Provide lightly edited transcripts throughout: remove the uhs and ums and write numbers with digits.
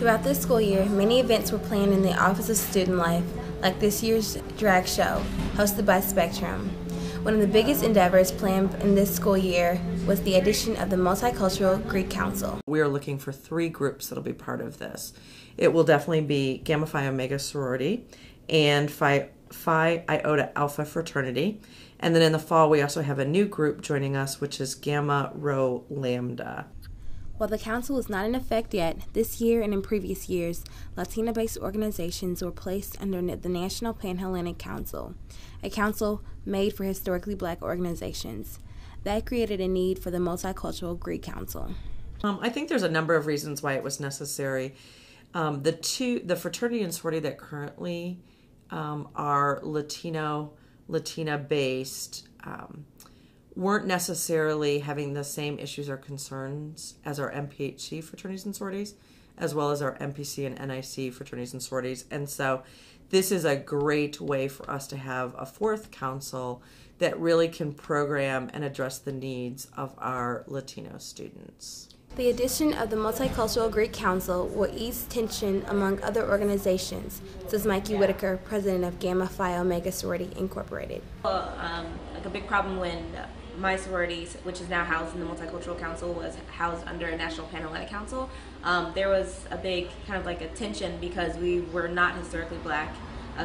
Throughout this school year, many events were planned in the Office of Student Life, like this year's drag show, hosted by Spectrum. One of the biggest endeavors planned in this school year was the addition of the Multicultural Greek Council. We are looking for 3 groups that will be part of this. It will definitely be Gamma Phi Omega Sorority and Phi Iota Alpha Fraternity. And then in the fall, we also have a new group joining us, which is Gamma Rho Lambda. While the council is not in effect yet, this year and in previous years, Latina-based organizations were placed under the National Pan-Hellenic Council, a council made for historically Black organizations. That created a need for the Multicultural Greek Council. I think there's a number of reasons why it was necessary. The fraternity and sorority that currently are Latina-based weren't necessarily having the same issues or concerns as our MPHC fraternities and sororities, as well as our MPC and NIC fraternities and sororities. And so this is a great way for us to have a 4th council that really can program and address the needs of our Latino students. The addition of the Multicultural Greek Council will ease tension among other organizations, says Mikey Whitaker, president of Gamma Phi Omega Sorority Incorporated. Like a big problem when my sorority, which is now housed in the Multicultural Council, was housed under a National Pan-Hellenic Council. There was a big kind of like a tension because we were not historically Black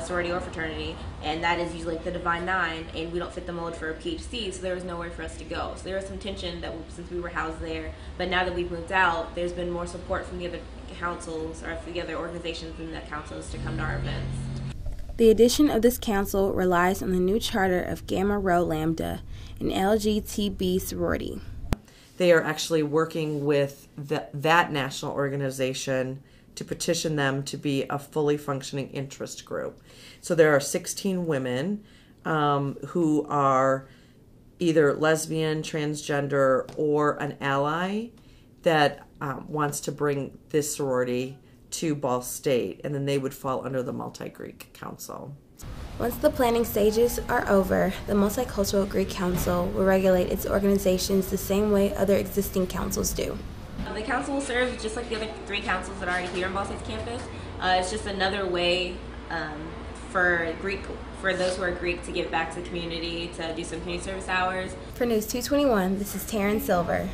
sorority or fraternity, and that is usually like the Divine Nine, and we don't fit the mold for a PHC, so there was nowhere for us to go. So there was some tension that since we were housed there, but now that we've moved out, there's been more support from the other councils or the other organizations in the councils to come to our events. The addition of this council relies on the new charter of Gamma Rho Lambda, an LGTB sorority. They are actually working with that national organization to petition them to be a fully functioning interest group. So there are 16 women who are either lesbian, transgender, or an ally that wants to bring this sorority to Ball State, and then they would fall under the Multi-Greek Council. Once the planning stages are over, the Multicultural Greek Council will regulate its organizations the same way other existing councils do. The council will serve just like the other 3 councils that are already here on Ball State's campus. It's just another way for those who are Greek to give back to the community, to do some community service hours. For News 221, this is Taryn Silver.